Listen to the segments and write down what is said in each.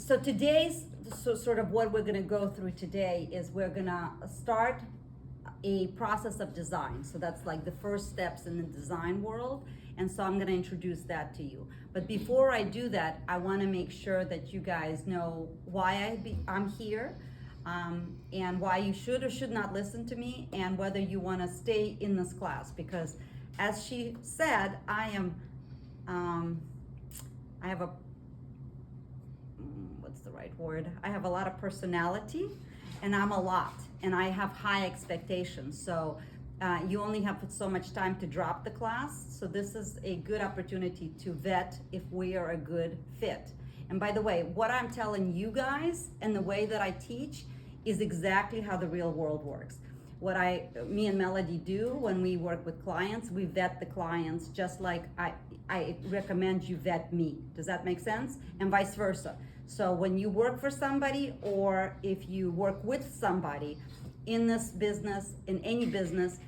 So sort of what we're gonna go through today is we're gonna start a process of design. So that's like the first steps in the design world. And so I'm gonna introduce that to you. But before I do that, I wanna make sure that you guys know why I'm here, and why you should or should not listen to me, and whether you wanna stay in this class. Because as she said, I have a, what's the right word? I have a lot of personality, and I'm a lot, and I have high expectations. So you only have so much time to drop the class. So this is a good opportunity to vet if we are a good fit. And by the way, what I'm telling you guys and the way that I teach is exactly how the real world works. What me and Melody do when we work with clients, we vet the clients just like I recommend you vet me. Does that make sense? And vice versa. So when you work for somebody, or if you work with somebody in this business, in any business,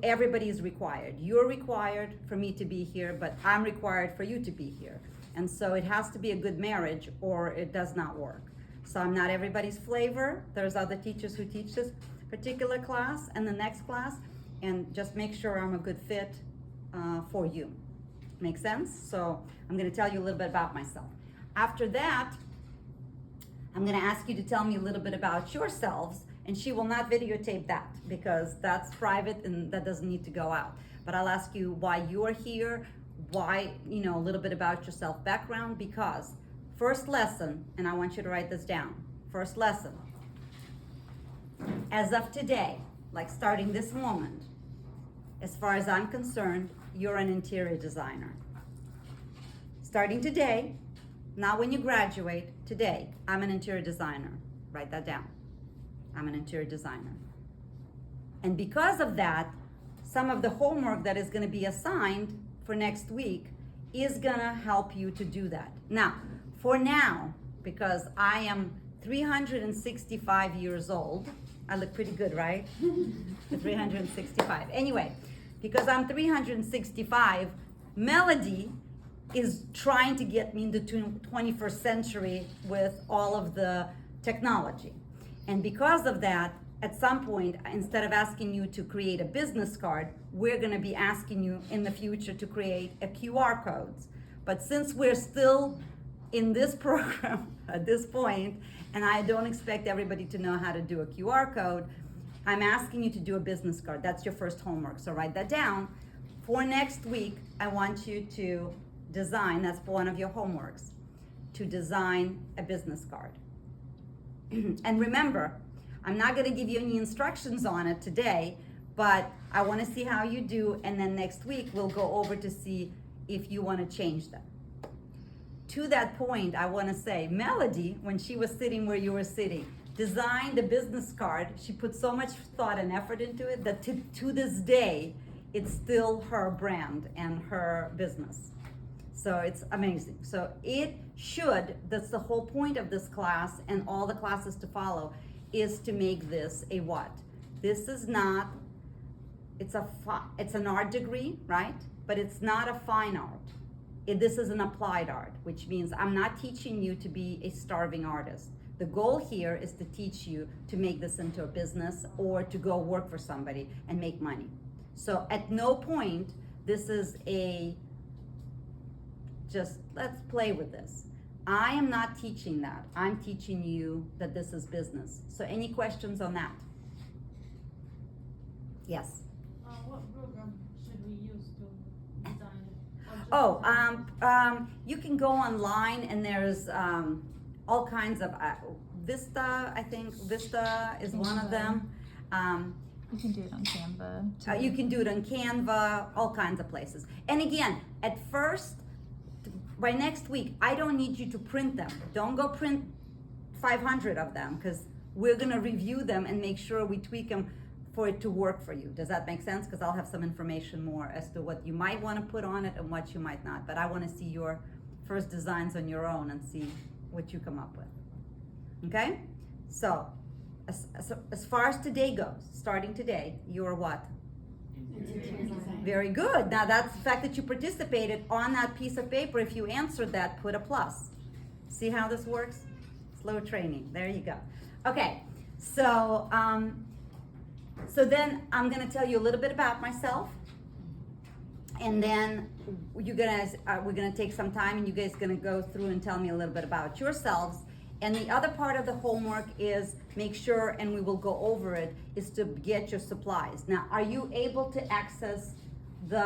everybody is required. You're required for me to be here, but I'm required for you to be here. And so it has to be a good marriage or it does not work. So I'm not everybody's flavor. There's other teachers who teach this particular class and the next class, and just make sure I'm a good fit for you. Make sense? So I'm gonna tell you a little bit about myself. After that, I'm gonna ask you to tell me a little bit about yourselves, and she will not videotape that because that's private and that doesn't need to go out. But I'll ask you why you're here, why, a little bit about yourself, background, because first lesson, and I want you to write this down, first lesson, as of today, like starting this moment, as far as I'm concerned, you're an interior designer. Starting today, not when you graduate, today, I'm an interior designer. Write that down. I'm an interior designer. And because of that, some of the homework that is going to be assigned for next week is going to help you to do that. Now, for now, because I am 365 years old, I look pretty good, right? 365. Anyway, because I'm 365, Melody is trying to get me into 21st century with all of the technology. And because of that, at some point, instead of asking you to create a business card, we're gonna be asking you in the future to create a QR codes. But since we're still in this program at this point, and I don't expect everybody to know how to do a QR code, I'm asking you to do a business card. That's your first homework, so write that down. For next week, I want you to design, that's one of your homeworks, to design a business card. And remember, I'm not gonna give you any instructions on it today, but I wanna see how you do, and then next week we'll go over to see if you wanna change them. To that point, I wanna say, Melody, when she was sitting where you were sitting, designed a business card. She put so much thought and effort into it that to this day, it's still her brand and her business. So it's amazing. So that's the whole point of this class and all the classes to follow, is to make this a what? This is not, it's an art degree, right? But it's not a fine art. This is an applied art, which means I'm not teaching you to be a starving artist. The goal here is to teach you to make this into a business or to go work for somebody and make money. So at no point, this is just let's play with this. I am not teaching that. I'm teaching you that this is business. So any questions on that? Yes? What program should we use to design it? You can go online and there's all kinds of, Vista, I think Vista is one of them. You can do it on Canva too. You can do it on Canva, all kinds of places. And again, at first, by next week, I don't need you to print them. Don't go print 500 of them, because we're gonna review them and make sure we tweak them for it to work for you. Does that make sense? Because I'll have some information more as to what you might want to put on it and what you might not. But I want to see your first designs on your own and see what you come up with. Okay? So, as far as today goes, starting today, you're what? Very good. Now that's the fact that you participated on that piece of paper. If you answered that, put a plus. See how this works? Slow training. There you go. Okay, so so then I'm gonna tell you a little bit about myself, and then you guys we're gonna take some time, and you guys gonna go through and tell me a little bit about yourselves. And the other part of the homework is make sure, and we will go over it, is to get your supplies. Now, are you able to access the